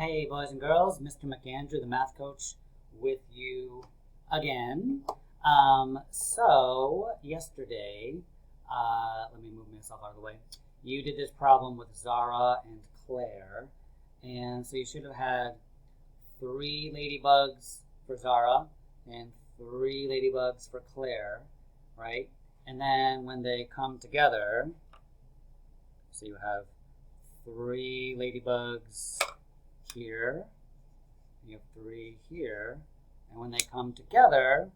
Hey, boys and girls, Mr. McAndrew, the math coach, with you again. So yesterday, let me move myself out of the way. You did this problem with Zara and Claire, and so you should have had 3 ladybugs for Zara and 3 ladybugs for Claire, right? And then when they come together, so you have 3 ladybugs here, you have 3 here, and when they come together,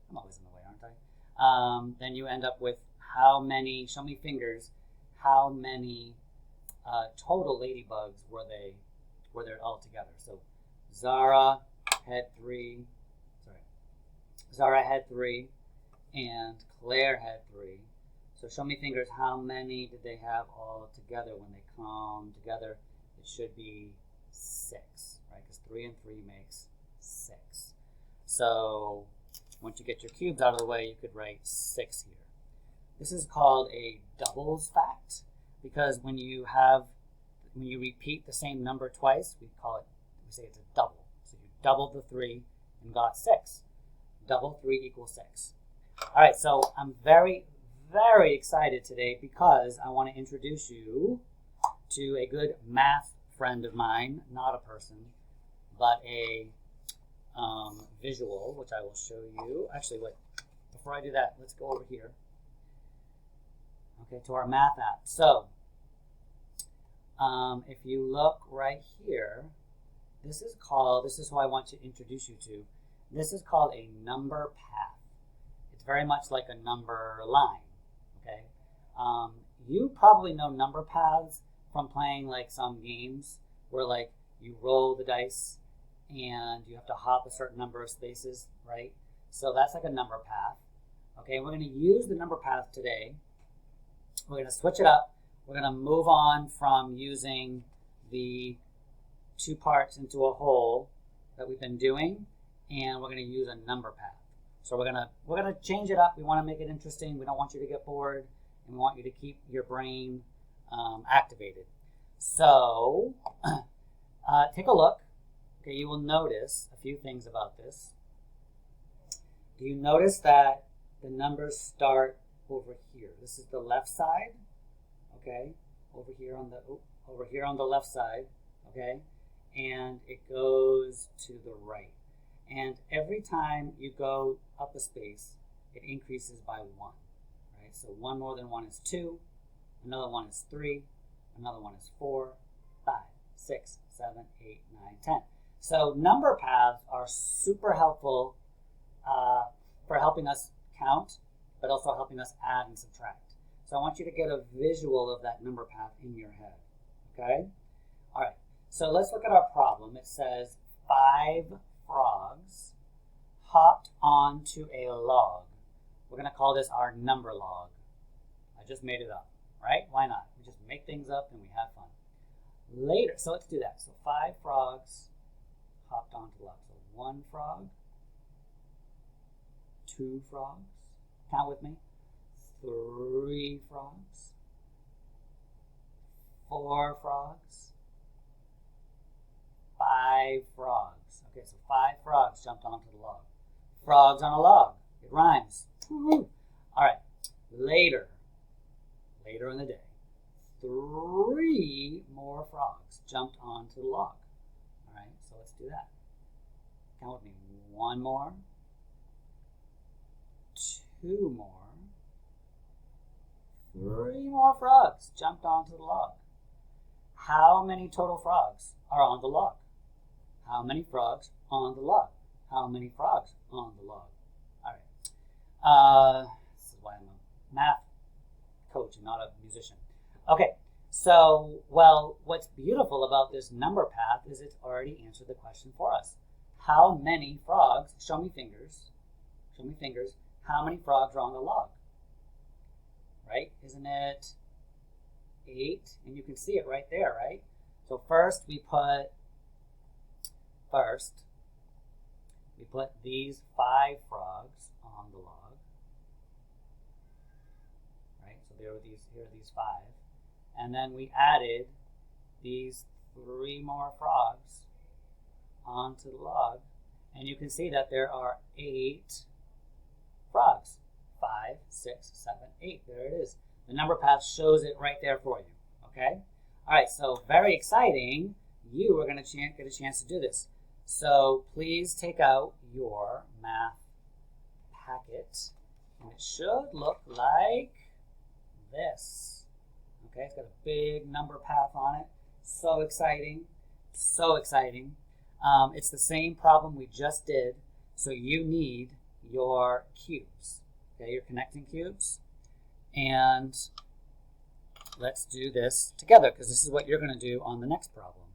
I'm always in the way, aren't I? Then you end up with how many, show me fingers, how many total ladybugs were there all together. So Zara had 3, and Claire had 3. So show me fingers, how many did they have all together when they come together? It should be 6, right? Because 3 and 3 makes 6. So once you get your cubes out of the way, you could write 6 here. This is called a doubles fact, because when you repeat the same number twice, we say it's a double. So you doubled the 3 and got 6. Double 3 equals 6. All right, so I'm very, very excited today because I want to introduce you to a good math friend of mine, not a person, but a visual, which I will show you. Actually, wait, before I do that, let's go over here. Okay, to our math app. So, if you look right here, this is who I want to introduce you to. This is called a number path. It's very much like a number line, okay? You probably know number paths from playing like some games where like you roll the dice and you have to hop a certain number of spaces, right? So that's like a number path. Okay, we're going to use the number path today. We're going to switch it up. We're going to move on from using the 2 parts into a whole that we've been doing, and we're going to use a number path. So we're going to change it up. We want to make it interesting. We don't want you to get bored, and we want you to keep your brain activated. So take a look. Okay, you will notice a few things about this. Do you notice that the numbers start over here? This is the left side. Okay, over here on the left side. Okay, and it goes to the right. And every time you go up a space, it increases by 1. Right? So 1 more than 1 is 2. Another one is 3. Another one is 4, 5, 6, 7, 8, 9, 10. So number paths are super helpful for helping us count, but also helping us add and subtract. So I want you to get a visual of that number path in your head. Okay? All right. So let's look at our problem. It says 5 frogs hopped onto a log. We're going to call this our number log. I just made it up, right? Why not? We just make things up and we have fun. Later, so let's do that. So 5 frogs hopped onto the log. So 1 frog, 2 frogs, count with me, 3 frogs, 4 frogs, 5 frogs. Okay, so 5 frogs jumped onto the log. Frogs on a log. It rhymes. Woo-hoo. All right. Later in the day, 3 more frogs jumped onto the log. All right, so let's do that. Count with me. 1 more, 2 more, 3 more frogs jumped onto the log. How many total frogs are on the log? How many frogs on the log? How many frogs on the log? All right. This is why I'm a math coach and not a musician. Okay. So, well, what's beautiful about this number path is it's already answered the question for us. How many frogs, show me fingers, how many frogs are on the log? Right? Isn't it 8? And you can see it right there, right? So first we put these 5 frogs on the log. Right? So here are these 5. And then we added these 3 more frogs onto the log, and you can see that there are 8 frogs. 5, 6, 7, 8. There it is. The number path shows it right there for you. Okay? All right, so very exciting. You are going to get a chance to do this. So please take out your math packet, and it should look like this. Okay, it's got a big number path on it. So exciting. So exciting. It's the same problem we just did, so you need your cubes. Okay, your connecting cubes. And let's do this together, because this is what you're going to do on the next problem.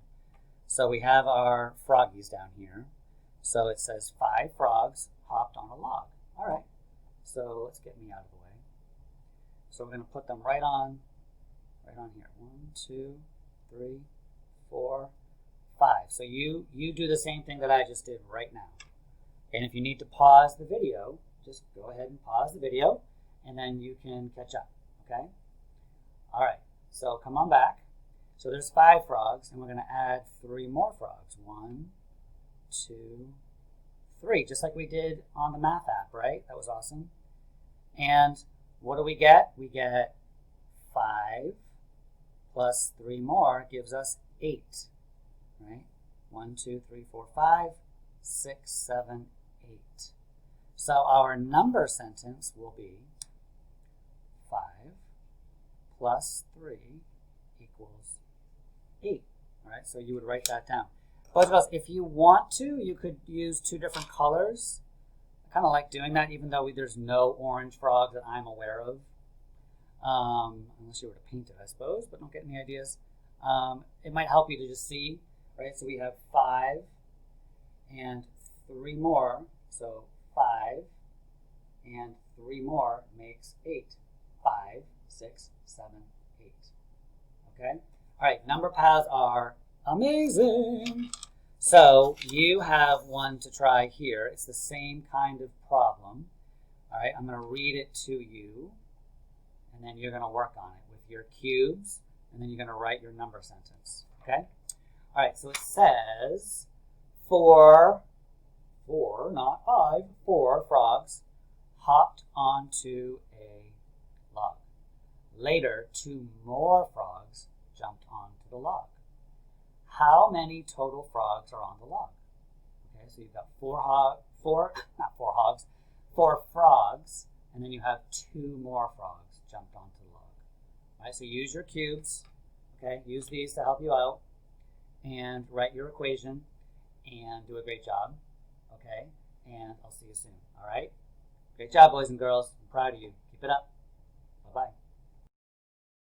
So we have our froggies down here. So it says 5 frogs hopped on a log. All right, so let's get me out of the way. So we're going to put them right on here. 1, 2, 3, 4, 5. So you do the same thing that I just did right now. And if you need to pause the video, just go ahead and pause the video, and then you can catch up, okay? All right, so come on back. So there's 5 frogs, and we're going to add 3 more frogs. 1, 2, 3, just like we did on the math app, right? That was awesome. And what do we get? We get 5 plus 3 more gives us 8, right? 1, 2, 3, 4, 5, 6, 7, 8. So our number sentence will be 5 plus 3 equals 8. All right, so you would write that down. Both of us, if you want to, you could use 2 different colors. I kind of like doing that, even though there's no orange frog that I'm aware of. Unless you were to paint it, I suppose, but don't get any ideas. It might help you to just see, right? So we have 5 and 3 more. So 5 and 3 more makes 8. 5, 6, 7, 8. Okay? All right, number paths are amazing. So you have one to try here. It's the same kind of problem. All right, I'm going to read it to you, and then you're going to work on it with your cubes, and then you're going to write your number sentence. Okay? All right, so it says 4, not 5, 4 frogs hopped onto a log. Later, 2 more frogs jumped onto the log. How many total frogs are on the log? Okay, so you've got 4 frogs, and then you have 2 more frogs jumped onto the log. All right, so use your cubes. Okay, use these to help you out, and write your equation, and do a great job. Okay, and I'll see you soon. All right, great job, boys and girls. I'm proud of you. Keep it up.